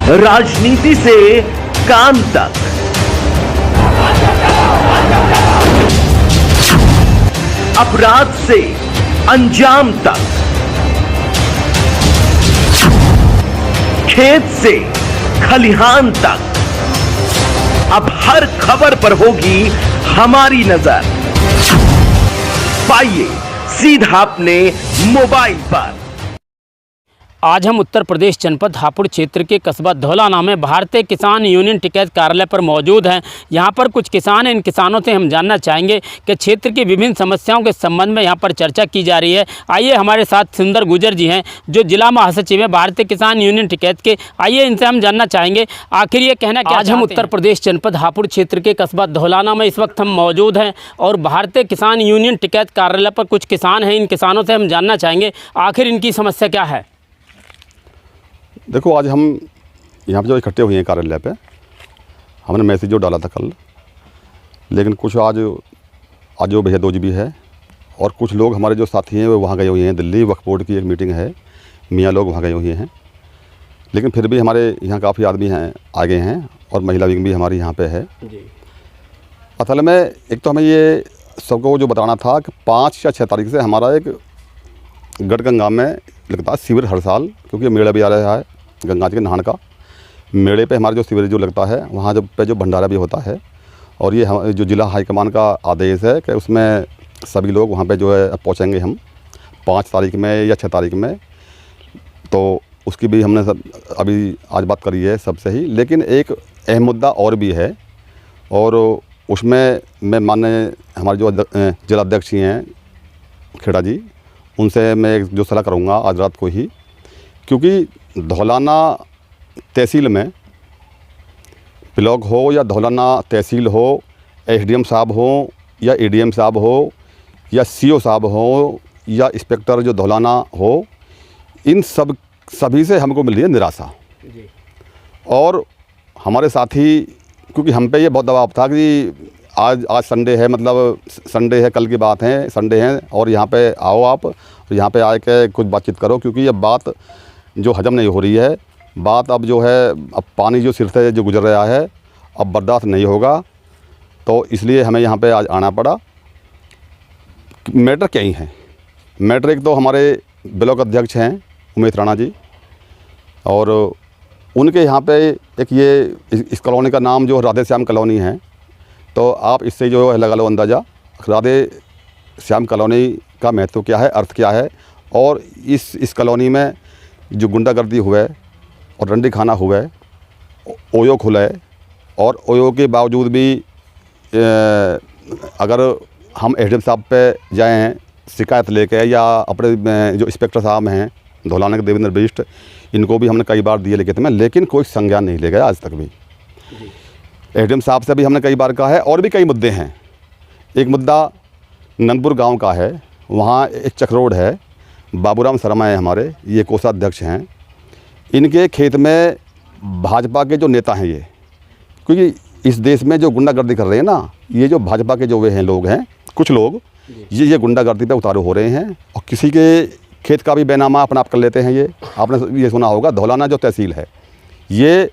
राजनीति से काम तक, अपराध से अंजाम तक, खेत से खलिहान तक, अब हर खबर पर होगी हमारी नजर। पाइए सीधा अपने मोबाइल पर। आज हम उत्तर प्रदेश जनपद हापुड़ क्षेत्र के कस्बा धौलाना में भारतीय किसान यूनियन टिकैत कार्यालय पर मौजूद हैं। यहाँ पर कुछ किसान हैं। इन किसानों से हम जानना चाहेंगे कि क्षेत्र की विभिन्न समस्याओं के संबंध में यहाँ पर चर्चा की जा रही है। आइए, हमारे साथ सुंदर गुजर जी हैं जो जिला महासचिव हैं भारतीय किसान यूनियन टिकैत के। आइए, इनसे हम जानना चाहेंगे आखिर ये कहना क्या। आज हम उत्तर प्रदेश जनपद हापुड़ क्षेत्र के कस्बा धौलाना में इस वक्त हम मौजूद हैं और भारतीय किसान यूनियन टिकैत कार्यालय पर कुछ किसान हैं। इन किसानों से हम जानना चाहेंगे आखिर इनकी समस्या क्या है। देखो, आज हम यहाँ पे जो इकट्ठे हुए हैं कार्यालय पे, हमने मैसेज जो डाला था कल, लेकिन कुछ आज जो भैया दोजी भी है और कुछ लोग हमारे जो साथी हैं वो वहाँ गए हुए हैं। दिल्ली वक्फ बोर्ड की एक मीटिंग है, मियाँ लोग वहाँ गए हुए हैं, लेकिन फिर भी हमारे यहाँ काफ़ी आदमी हैं आ गए हैं और महिला विंग भी हमारी यहाँ पे है जी। असल में एक तो हमें ये सबको जो बताना था कि 5 या 6 तारीख से हमारा एक गढ़गंगा में लगता है शिविर हर साल, क्योंकि मेला भी आ रहा है गंगा जी के नहान का। मेले पे हमारा जो शिविर जो लगता है वहाँ जो भंडारा भी होता है और ये जो जिला हाईकमान का आदेश है कि उसमें सभी लोग वहाँ पे जो है पहुँचेंगे हम 5 तारीख में या 6 तारीख में। तो उसकी भी हमने अभी आज बात करी है सबसे ही, लेकिन एक अहम मुद्दा और भी है और उसमें मैं माननीय हमारे जो जिला अध्यक्ष हैं खेड़ा जी, उनसे मैं जो सलाह करूँगा आज रात को ही, क्योंकि धौलाना तहसील में ब्लॉक हो या धौलाना तहसील हो, एसडीएम साहब हो या एडीएम साहब हो या सीओ साहब हो या इंस्पेक्टर जो धौलाना हो, इन सभी से हमको मिल रही है निराशा जी। और हमारे साथी, क्योंकि हम पे ये बहुत दबाव था कि आज संडे है, मतलब संडे है, कल की बात है, संडे है और यहाँ पे आओ आप, यहाँ पे आके कुछ बातचीत करो, क्योंकि ये बात जो हजम नहीं हो रही है, बात अब जो है, अब पानी जो सिर से जो गुजर रहा है अब बर्दाश्त नहीं होगा। तो इसलिए हमें यहाँ पे आज आना पड़ा। मैटर क्या ही है, मैटर एक तो हमारे ब्लॉक अध्यक्ष हैं उमेश राणा जी, और उनके यहाँ पे एक ये इस कॉलोनी का नाम जो राधे श्याम कॉलोनी है, तो आप इससे जो है लगा लो अंदाज़ा राधे श्याम कॉलोनी का महत्व क्या है, अर्थ क्या है। और इस कॉलोनी में जो गुंडागर्दी हुआ है और रंडी खाना हुआ है, ओयो खुला है, और ओयो के बावजूद भी अगर हम एसडीएम साहब पे जाएँ शिकायत लेके, या अपने जो इंस्पेक्टर साहब हैं धौलाना के देवेंद्र बिष्ट, इनको भी हमने कई बार दिए लिखे थे, लेकिन कोई संज्ञान नहीं ले गया आज तक भी। एसडीएम साहब से भी हमने कई बार कहा है। और भी कई मुद्दे हैं। एक मुद्दा नंदपुर गांव का है, वहाँ एक चक्रोड है, बाबूराम शर्मा है हमारे, ये कोषाध्यक्ष हैं। इनके खेत में भाजपा के जो नेता हैं ये, क्योंकि इस देश में जो गुंडागर्दी कर रहे हैं ना, ये जो भाजपा के जो वे हैं लोग हैं, कुछ लोग ये गुंडागर्दी पे उतारू हो रहे हैं और किसी के खेत का भी बेनामा अपना आप कर लेते हैं। ये आपने ये सुना होगा, धौलाना जो तहसील है ये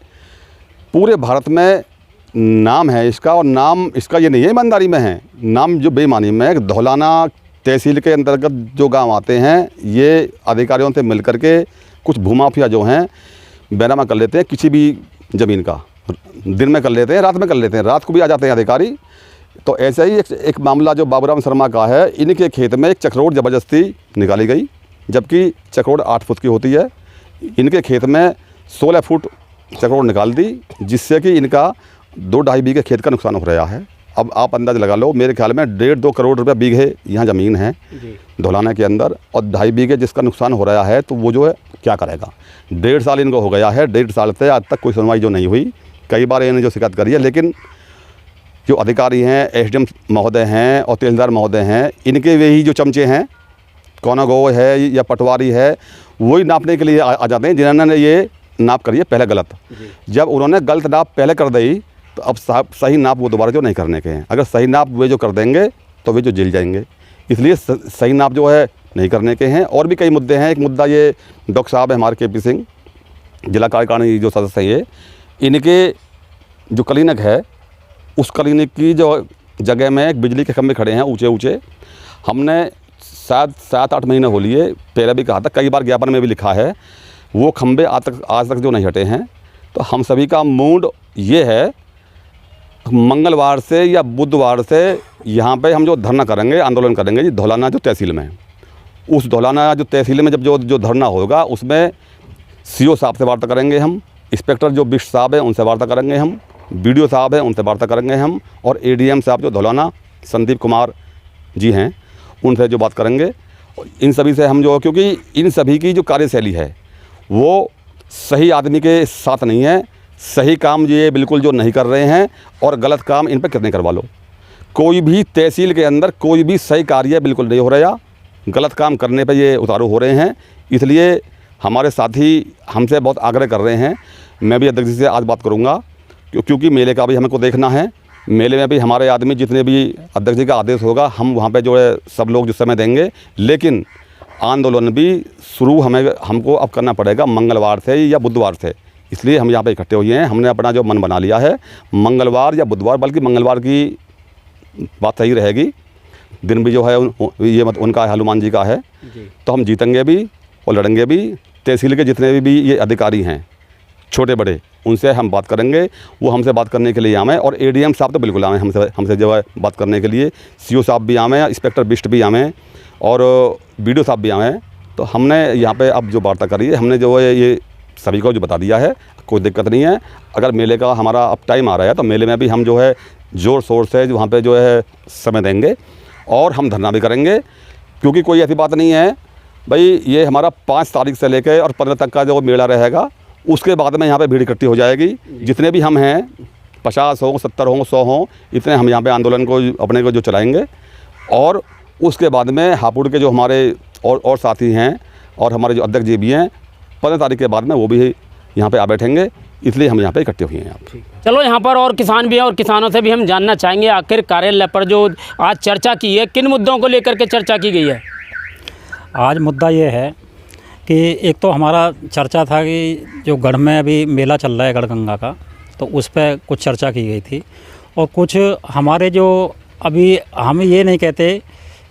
पूरे भारत में नाम है इसका, और नाम इसका ये नहीं है ईमानदारी में है, नाम जो बेईमानी में है। धौलाना तहसील के अंतर्गत जो गांव आते हैं, ये अधिकारियों से मिल करके कुछ भूमाफिया जो हैं बेनामा कर लेते हैं किसी भी ज़मीन का, दिन में कर लेते हैं, रात में कर लेते हैं, रात को भी आ जाते हैं अधिकारी। तो ऐसे ही एक मामला जो बाबूराम शर्मा का है, इनके खेत में एक चक्रोड ज़बरदस्ती निकाली गई, जबकि चक्रोड 8 फुट की होती है। इनके खेत में 16 फुट चक्रोड निकाल दी, जिससे कि इनका 2-2.5 बीघे खेत का नुकसान हो रहा है। अब आप अंदाज़ लगा लो, मेरे ख्याल में 1.5-2 करोड़ रुपये बीघे यहाँ ज़मीन है धौलाना के अंदर, और 2.5 बीघे जिसका नुकसान हो रहा है, तो वो जो है क्या करेगा। 1.5 साल इनको हो गया है, 1.5 साल से आज तक कोई सुनवाई जो नहीं हुई। कई बार इन्होंने जो शिकायत करी है, लेकिन जो अधिकारी हैं, एसडीएम महोदय हैं और तहसीलदार महोदय हैं, इनके वे ही जो चमचे हैं, कौना गो है या पटवारी है, वही नापने के लिए आ जाते हैं जिन्होंने ये नाप करी है पहले गलत। जब उन्होंने गलत नाप पहले कर दी, तो अब सही नाप वो दोबारा जो नहीं करने के हैं। अगर सही नाप वे जो कर देंगे तो वे जो जेल जाएंगे, इसलिए सही नाप जो है नहीं करने के हैं। और भी कई मुद्दे हैं। एक मुद्दा ये डॉक्टर साहब है हमारे केपी सिंह, जिला कार्यकारिणी जो सदस्य हैं ये, इनके जो क्लिनिक है उस क्लिनिक की जो जगह में एक बिजली के खंभे खड़े हैं ऊंचे ऊंचे। हमने शायद 7-8 महीने हो लिए, पहले भी कहा था, कई बार ज्ञापन में भी लिखा है, वो खंभे आज तक जो नहीं हटे हैं। तो हम सभी का मूड ये है, मंगलवार से या बुधवार से यहाँ पे हम जो धरना करेंगे, आंदोलन करेंगे जी धौलाना जो तहसील में, उस धौलाना जो तहसील में जब जो धरना होगा उसमें CO साहब से वार्ता करेंगे हम, इंस्पेक्टर जो बिष्ट साहब हैं उनसे वार्ता करेंगे हम, BDO साहब हैं उनसे वार्ता करेंगे हम, और ADM साहब जो धौलाना संदीप कुमार जी हैं उनसे जो बात करेंगे। इन सभी से हम जो, क्योंकि इन सभी की जो कार्यशैली है वो सही आदमी के साथ नहीं है, सही काम ये बिल्कुल जो नहीं कर रहे हैं, और गलत काम इन पर कितने करवा लो। कोई भी तहसील के अंदर कोई भी सही कार्य बिल्कुल नहीं हो रहा, गलत काम करने पे ये उतारू हो रहे हैं। इसलिए हमारे साथी हमसे बहुत आग्रह कर रहे हैं। मैं भी अध्यक्ष जी से आज बात करूँगा, क्योंकि मेले का भी हमें को देखना है। मेले में भी हमारे आदमी जितने भी अध्यक्ष जी का आदेश होगा हम वहाँ पे जो है सब लोग जो समय देंगे, लेकिन आंदोलन भी शुरू हमको अब करना पड़ेगा मंगलवार से या बुधवार से। इसलिए हम यहाँ पे इकट्ठे हुए हैं। हमने अपना जो मन बना लिया है, मंगलवार या बुधवार, बल्कि मंगलवार की बात सही रहेगी, दिन भी जो है ये मत उनका हनुमान जी का है, तो हम जीतेंगे भी और लड़ेंगे भी। तहसील के जितने भी ये अधिकारी हैं छोटे बड़े, उनसे हम बात करेंगे, वो हमसे बात करने के लिए आए, और ADM साहब तो बिल्कुल आए हमसे जो है बात करने के लिए। CO साहब भी आए, इंस्पेक्टर बिष्ट भी आए, और BDO साहब भी आए। तो हमने यहाँ पे अब जो वार्ता करी है, हमने जो है ये सभी को जो बता दिया है, कोई दिक्कत नहीं है। अगर मेले का हमारा अब टाइम आ रहा है तो मेले में भी हम जो है ज़ोर शोर से वहाँ पे जो है समय देंगे, और हम धरना भी करेंगे। क्योंकि कोई ऐसी बात नहीं है भाई, ये हमारा 5 तारीख से लेकर और 15 तक का जो मेला रहेगा, उसके बाद में यहाँ पे भीड़ इकट्ठी हो जाएगी। जितने भी हम हैं, 50 हों, 70 हों, 100 हों, इतने हम यहाँ पे आंदोलन को अपने को जो चलाएँगे। और उसके बाद में हापुड़ के जो हमारे और साथी हैं और हमारे जो अध्यक्ष जी भी हैं, 15 तारीख के बाद में वो भी यहाँ पे आ बैठेंगे। इसलिए हम यहाँ पे इकट्ठे हुए हैं यहाँ। चलो, यहाँ पर और किसान भी हैं और किसानों से भी हम जानना चाहेंगे, आखिर कार्यालय पर जो आज चर्चा की है, किन मुद्दों को लेकर के चर्चा की गई है? आज मुद्दा ये है कि एक तो हमारा चर्चा था कि जो गढ़ में अभी मेला चल रहा है गढ़गंगा का, तो उस पर कुछ चर्चा की गई थी। और कुछ हमारे जो अभी, हम ये नहीं कहते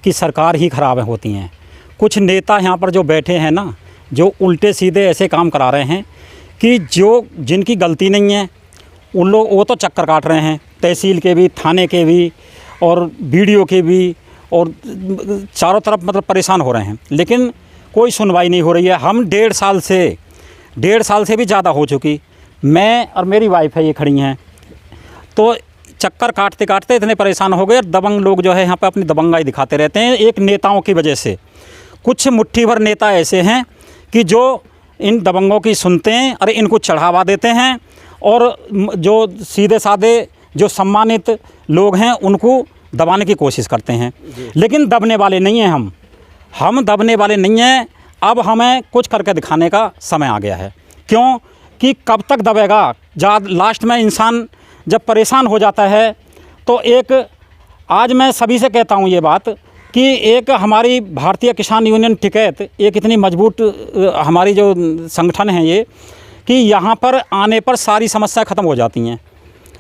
कि सरकार ही ख़राब होती हैं, कुछ नेता यहाँ पर जो बैठे हैं ना, जो उल्टे सीधे ऐसे काम करा रहे हैं कि जो जिनकी गलती नहीं है उन लोग वो तो चक्कर काट रहे हैं, तहसील के भी, थाने के भी और BDO के भी, और चारों तरफ मतलब परेशान हो रहे हैं, लेकिन कोई सुनवाई नहीं हो रही है। हम 1.5 साल से भी ज़्यादा हो चुकी, मैं और मेरी वाइफ है, ये खड़ी हैं, तो चक्कर काटते काटते इतने परेशान हो गए। दबंग लोग जो है यहाँ पे अपनी दबंगाई दिखाते रहते हैं, एक नेताओं की वजह से। कुछ मुट्ठी भर नेता ऐसे हैं कि जो इन दबंगों की सुनते हैं और इनको चढ़ावा देते हैं, और जो सीधे साधे जो सम्मानित लोग हैं उनको दबाने की कोशिश करते हैं। लेकिन दबने वाले नहीं हैं हम दबने वाले नहीं हैं। अब हमें कुछ करके दिखाने का समय आ गया है। क्यों कि कब तक दबेगा? लास्ट में इंसान जब परेशान हो जाता है तो आज मैं सभी से कहता हूँ ये बात कि एक हमारी भारतीय किसान यूनियन टिकैत एक इतनी मजबूत हमारी जो संगठन है ये, कि यहाँ पर आने पर सारी समस्या ख़त्म हो जाती हैं,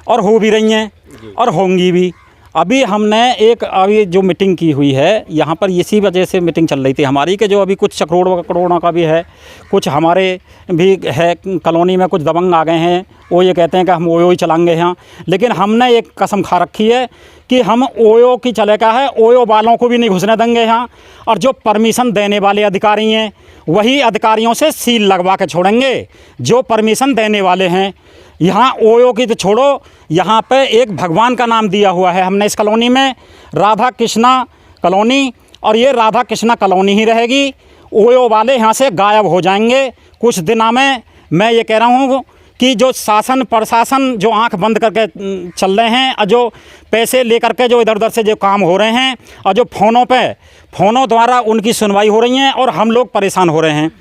और हो भी रही हैं और होंगी भी। अभी हमने अभी जो मीटिंग की हुई है यहाँ पर, इसी वजह से मीटिंग चल रही थी हमारी, कि जो अभी कुछ करोड़ों का भी है, कुछ हमारे भी है कॉलोनी में कुछ दबंग आ गए हैं, वो ये कहते हैं कि हम ओयो ही चलाएंगे यहाँ। लेकिन हमने एक कसम खा रखी है कि हम ओयो की चलेगा है, ओयो वालों को भी नहीं घुसने देंगे यहाँ, और जो परमिशन देने वाले अधिकारी हैं वही अधिकारियों से सील लगवा के छोड़ेंगे जो परमिशन देने वाले हैं। यहाँ ओयो की तो छोड़ो, यहाँ पे एक भगवान का नाम दिया हुआ है हमने इस कॉलोनी में, राधा कृष्णा कॉलोनी, और ये राधा कृष्णा कॉलोनी ही रहेगी। ओयो वाले यहाँ से गायब हो जाएंगे कुछ दिनों में। मैं ये कह रहा हूँ कि जो शासन प्रशासन जो आंख बंद करके चल रहे हैं, और जो पैसे लेकर के जो इधर उधर से जो काम हो रहे हैं, और जो फ़ोनों द्वारा उनकी सुनवाई हो रही है, और हम लोग परेशान हो रहे हैं।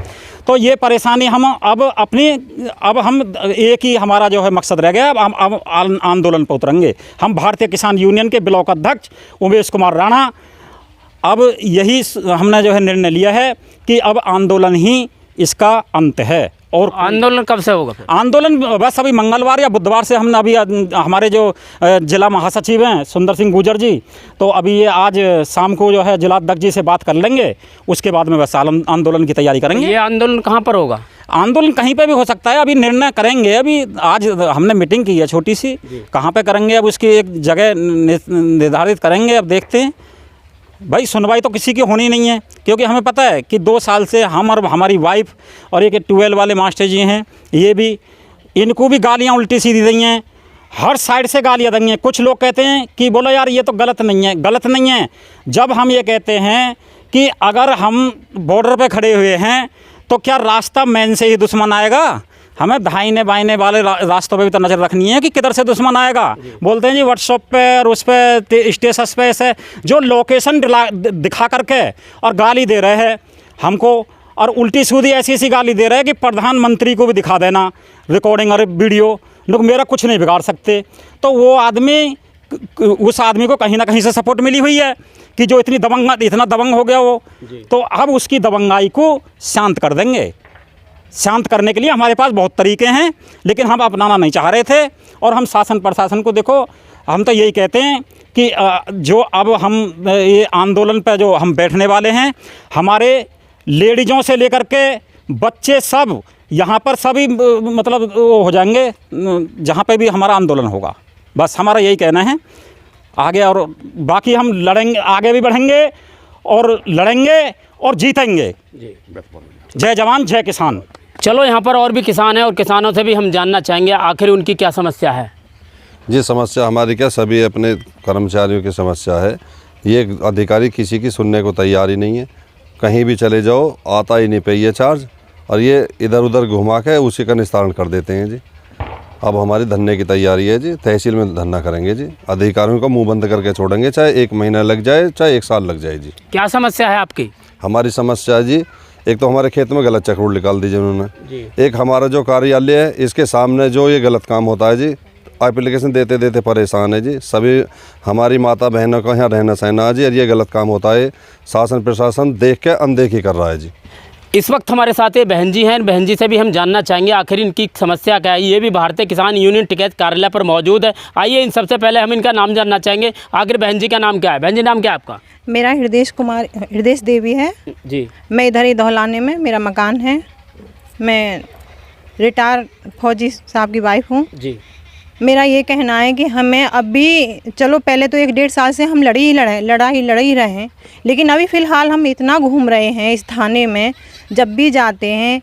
तो ये परेशानी हम अब एक ही हमारा जो है मकसद रह गया, अब आंदोलन पर उतरेंगे। हम भारतीय किसान यूनियन के ब्लॉक अध्यक्ष उमेश कुमार राणा, अब यही हमने जो है निर्णय लिया है कि अब आंदोलन ही इसका अंत है। और आंदोलन कब से होगा फिर? आंदोलन बस अभी मंगलवार या बुधवार से हम अभी हमारे जो जिला महासचिव हैं सुंदर सिंह गुर्जर जी, तो अभी ये आज शाम को जो है जिलाध्यक्ष जी से बात कर लेंगे, उसके बाद में बस आंदोलन की तैयारी करेंगे। ये आंदोलन कहाँ पर होगा? आंदोलन कहीं पे भी हो सकता है, अभी निर्णय करेंगे। अभी आज हमने मीटिंग की है छोटी सी, कहाँ पे करेंगे अब उसकी एक जगह निर्धारित करेंगे। अब देखते हैं भाई, सुनवाई तो किसी की होनी नहीं है, क्योंकि हमें पता है कि 2 साल से हम और हमारी वाइफ और एक 12 वाले मास्टर जी हैं, ये भी, इनको भी गालियाँ उल्टी सीधी दी हैं, हर साइड से गालियाँ दी हैं। कुछ लोग कहते हैं कि बोलो यार ये तो गलत नहीं है। गलत नहीं है जब हम ये कहते हैं कि अगर हम बॉर्डर पे खड़े हुए हैं तो क्या रास्ता मैन से ही दुश्मन आएगा? हमें दाहिने बाइने वाले रास्तों पे भी तो नज़र रखनी है कि किधर से दुश्मन आएगा। बोलते हैं जी व्हाट्सएप पे और उस पे स्टेटस पे ऐसे जो लोकेशन दिखा करके और गाली दे रहे हैं हमको, और उल्टी सीधी ऐसी ऐसी गाली दे रहे हैं कि प्रधानमंत्री को भी दिखा देना रिकॉर्डिंग और वीडियो, लोग मेरा कुछ नहीं बिगाड़ सकते। तो वो आदमी, उस आदमी को कहीं ना कहीं से सपोर्ट मिली हुई है कि जो इतना दबंग हो गया वो, तो अब उसकी दबंगाई को शांत कर देंगे। शांत करने के लिए हमारे पास बहुत तरीके हैं, लेकिन हम अपनाना नहीं चाह रहे थे। और हम शासन प्रशासन को, देखो हम तो यही कहते हैं कि जो अब हम ये आंदोलन पे जो हम बैठने वाले हैं, हमारे लेडीज़ों से लेकर के बच्चे सब यहाँ पर सभी मतलब वो हो जाएंगे जहाँ पे भी हमारा आंदोलन होगा। बस हमारा यही कहना है आगे, और बाकी हम लड़ेंगे, आगे भी बढ़ेंगे और लड़ेंगे और जीतेंगे। जय जवान जय किसान। चलो, यहाँ पर और भी किसान हैं और किसानों से भी हम जानना चाहेंगे आखिर उनकी क्या समस्या है। जी, समस्या हमारी क्या, सभी अपने कर्मचारियों की समस्या है। ये अधिकारी किसी की सुनने को तैयार ही नहीं है, कहीं भी चले जाओ आता ही नहीं पे ये चार्ज, और ये इधर उधर घुमा के उसी का निस्तारण कर देते हैं जी। अब हमारी धरने की तैयारी है जी, तहसील में धरना करेंगे जी, अधिकारियों का मुंह बंद करके छोड़ेंगे, चाहे 1 महीना लग जाए चाहे 1 साल लग जाए जी। क्या समस्या है आपकी? हमारी समस्या है जी, एक तो हमारे खेत में गलत चक्रोड निकाल दीजिए उन्होंने, एक हमारा जो कार्यालय है इसके सामने जो ये गलत काम होता है जी, एप्लीकेशन देते देते परेशान है जी। सभी हमारी माता बहनों का यहाँ रहना सहना है जी, और ये गलत काम होता है, शासन प्रशासन देख के अनदेखी कर रहा है जी। इस वक्त हमारे साथ ये बहन जी हैं, बहन जी से भी हम जानना चाहेंगे आखिर इनकी समस्या क्या है। ये भी भारतीय किसान यूनियन टिकैत कार्यालय पर मौजूद है। आइए इन सबसे पहले हम इनका नाम जानना चाहेंगे। आखिर बहन जी का नाम क्या है? बहन जी नाम क्या है आपका? मेरा हृदय देवी है जी। मैं इधर ही दहलाने में मेरा मकान है। मैं रिटायर फौजी साहब की वाइफ हूँ जी। मेरा ये कहना है कि हमें अभी, चलो पहले तो 1-1.5 साल से हम लड़ ही रहे हैं, लेकिन अभी फ़िलहाल हम इतना घूम रहे हैं इस थाने में, जब भी जाते हैं।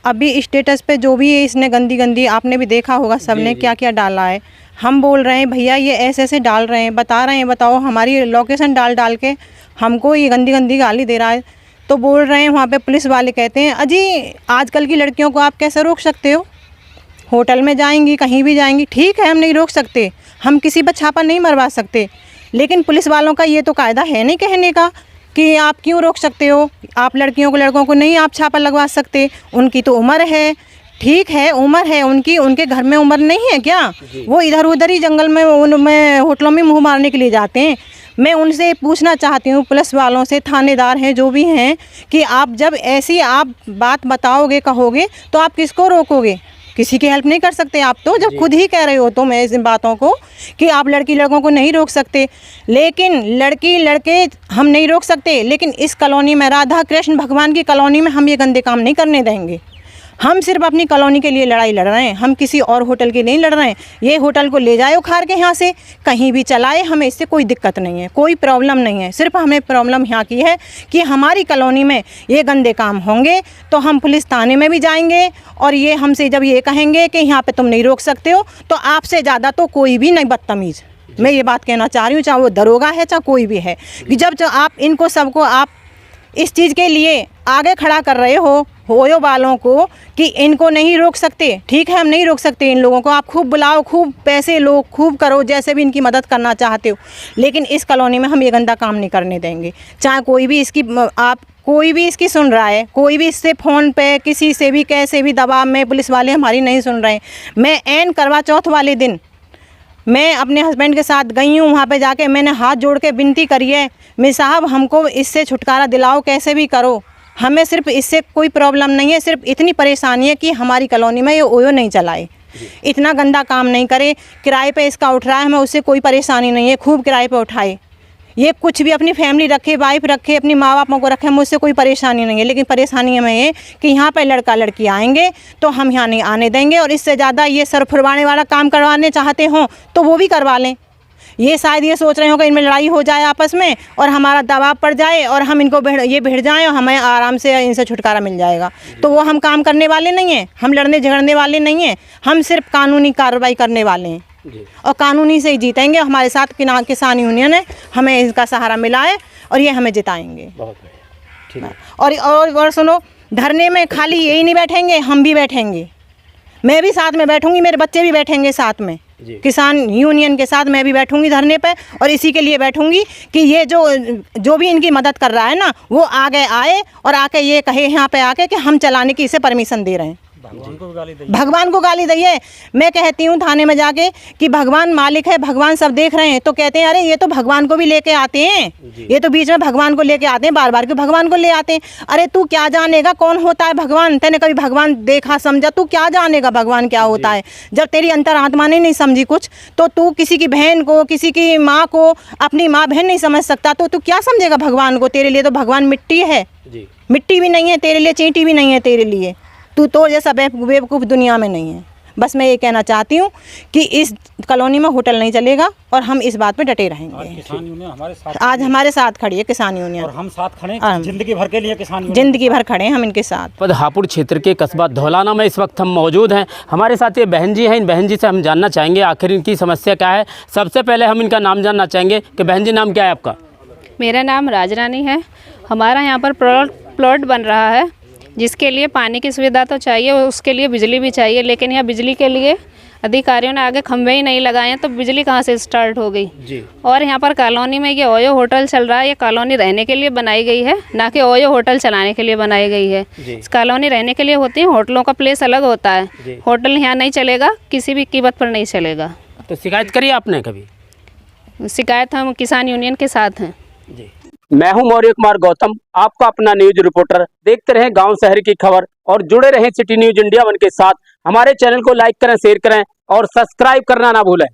अभी स्टेटस पे जो भी इसने गंदी आपने भी देखा होगा, सबने क्या क्या डाला है। हम बोल रहे हैं भैया ये ऐसे डाल रहे हैं, बता रहे हैं, बताओ हमारी लोकेशन डाल के हमको ये गंदी गाली दे रहा है। तो बोल रहे हैं वहाँ पे पुलिस वाले कहते हैं अजी आजकल की लड़कियों को आप कैसे रोक सकते हो, होटल में जाएंगी कहीं भी जाएंगी, ठीक है हम नहीं रोक सकते, हम किसी पर छापा नहीं मरवा सकते, लेकिन पुलिस वालों का ये तो कायदा है नहीं कहने का कि आप क्यों रोक सकते हो, आप लड़कों को नहीं आप छापा लगवा सकते, उनकी तो उम्र है। ठीक है उम्र है उनकी, उनके घर में उम्र नहीं है क्या? वो इधर उधर ही जंगल में उनमें होटलों में मुँह मारने के लिए जाते हैं। मैं उनसे पूछना चाहती हूँ, पुलिस वालों से, थानेदार हैं जो भी हैं, कि आप जब ऐसी आप बात बताओगे कहोगे तो आप किसको रोकोगे? किसी की हेल्प नहीं कर सकते आप तो, जब खुद ही कह रहे हो तो मैं इन बातों को कि आप लड़कों को नहीं रोक सकते। लेकिन लड़के हम नहीं रोक सकते, लेकिन इस कॉलोनी में, राधा कृष्ण भगवान की कॉलोनी में हम ये गंदे काम नहीं करने देंगे। हम सिर्फ अपनी कॉलोनी के लिए लड़ाई लड़ रहे हैं, हम किसी और होटल के नहीं लड़ रहे हैं। ये होटल को ले जाए उखाड़ के यहाँ से, कहीं भी चलाए, हमें इससे कोई दिक्कत नहीं है, कोई प्रॉब्लम नहीं है। सिर्फ हमें प्रॉब्लम यहाँ की है कि हमारी कॉलोनी में ये गंदे काम होंगे तो हम पुलिस थाने में भी जाएंगे, और ये हमसे जब ये कहेंगे कि यहाँ पे तुम नहीं रोक सकते हो, तो आपसे ज़्यादा तो कोई भी नहीं बदतमीज़। मैं ये बात कहना चाह रही हूँ, चाहे वो दरोगा है चाहे कोई भी है, कि जब आप इनको सबको आप इस चीज़ के लिए आगे खड़ा कर रहे हो वालों को कि इनको नहीं रोक सकते, ठीक है हम नहीं रोक सकते इन लोगों को, आप खूब बुलाओ, खूब पैसे लो, खूब करो, जैसे भी इनकी मदद करना चाहते हो, लेकिन इस कॉलोनी में हम ये गंदा काम नहीं करने देंगे। चाहे कोई भी इसकी सुन रहा है, कोई भी इससे फ़ोन पे किसी से भी कैसे भी दबाव में, पुलिस वाले हमारी नहीं सुन रहे हैं। मैं ऐन करवा चौथ वाले दिन मैं अपने हस्बैंड के साथ गई हूँ, वहाँ पे जाके मैंने हाथ जोड़ के विनती करी है, मेरे साहब हमको इससे छुटकारा दिलाओ, कैसे भी करो, हमें सिर्फ इससे कोई प्रॉब्लम नहीं है, सिर्फ इतनी परेशानी है कि हमारी कॉलोनी में ये ओयो नहीं चलाए, इतना गंदा काम नहीं करे। किराए पे इसका उठ रहा है, हमें उससे कोई परेशानी नहीं है, खूब किराए पे उठाए, ये कुछ भी अपनी फैमिली रखे, वाइफ रखे, अपनी माँ बापों को रखे, मुझसे कोई परेशानी नहीं है। लेकिन परेशानी हमें ये कि यहाँ पे लड़का लड़की आएंगे तो हम यहाँ नहीं आने देंगे, और इससे ज़्यादा ये सर फुरवाने वाला काम करवाने चाहते हों तो वो भी करवा लें। ये शायद ये सोच रहे हो कि इनमें लड़ाई हो जाए आपस में और हमारा दबाव पड़ जाए और हम इनको भिड़ जाएं और हमें आराम से इनसे छुटकारा मिल जाएगा, तो वो हम काम करने वाले नहीं हैं, हम लड़ने झगड़ने वाले नहीं हैं, हम सिर्फ कानूनी कार्रवाई करने वाले हैं और कानूनी से ही जीतेंगे। हमारे साथ किसान यूनियन है, हमें इसका सहारा मिला है और ये हमें जिताएंगे। और सुनो, धरने में खाली यही नहीं बैठेंगे, हम भी बैठेंगे, मैं भी साथ में बैठूंगी, मेरे बच्चे भी बैठेंगे साथ में, किसान यूनियन के साथ मैं भी बैठूंगी धरने पे। और इसी के लिए बैठूंगी कि ये जो भी इनकी मदद कर रहा है ना, वो आगे आए और आके ये कहे यहाँ पे आके कि हम चलाने की इसे परमिशन दे रहे हैं। भगवान को गाली दइए। मैं कहती हूँ थाने में जाके कि भगवान मालिक है, भगवान सब देख रहे हैं, तो कहते हैं अरे ये तो भगवान को भी लेके आते हैं, ये तो बीच में भगवान को लेके आते हैं, बार बार क्यों भगवान को ले आते हैं। अरे तू क्या जानेगा कौन होता है भगवान, तेने कभी भगवान देखा समझा, तू क्या जानेगा भगवान क्या होता है। जब तेरी अंतरात्मा ने नहीं समझी कुछ, तो तू किसी की बहन को, किसी की माँ को अपनी माँ बहन नहीं समझ सकता, तो तू क्या समझेगा भगवान को। तेरे लिए तो भगवान मिट्टी है, मिट्टी भी नहीं है तेरे लिए, चींटी भी नहीं है तेरे लिए, तू तो जैसा बेवकूफ़ दुनिया में नहीं है। बस मैं ये कहना चाहती हूँ कि इस कॉलोनी में होटल नहीं चलेगा और हम इस बात पे डटे रहेंगे। किसान यूनियन हमारे साथ, आज हमारे साथ खड़ी है किसान यूनियन और हम साथ खड़े हैं जिंदगी भर के लिए। किसान यूनियन जिंदगी भर खड़े हैं हम इनके साथ। हापुड़ क्षेत्र के कस्बा धौलाना में इस वक्त हम मौजूद हैं। हमारे साथ ये बहन जी हैं, इन बहन जी से हम जानना चाहेंगे आखिर इनकी समस्या क्या है। सबसे पहले हम इनका नाम जानना चाहेंगे कि बहन जी नाम क्या है आपका? मेरा नाम राजरानी है। हमारा यहाँ पर प्लॉट बन रहा है, जिसके लिए पानी की सुविधा तो चाहिए, उसके लिए बिजली भी चाहिए, लेकिन यहाँ बिजली के लिए अधिकारियों ने आगे खंभे ही नहीं लगाए हैं, तो बिजली कहाँ से स्टार्ट हो गई जी। और यहाँ पर कॉलोनी में ये ओयो होटल चल रहा है, ये कॉलोनी रहने के लिए बनाई गई है, ना कि ओयो होटल चलाने के लिए बनाई गई है। इस कॉलोनी रहने के लिए होती है, होटलों का प्लेस अलग होता है। होटल यहाँ नहीं चलेगा, किसी भी कीमत पर नहीं चलेगा। तो शिकायत करी आपने कभी? शिकायत हम किसान यूनियन के साथ हैं जी। मैं हूं मौर्य कुमार गौतम, आपका अपना न्यूज रिपोर्टर। देखते रहें गांव शहर की खबर और जुड़े रहें सिटी न्यूज इंडिया 1 के साथ। हमारे चैनल को लाइक करें, शेयर करें और सब्सक्राइब करना ना भूलें।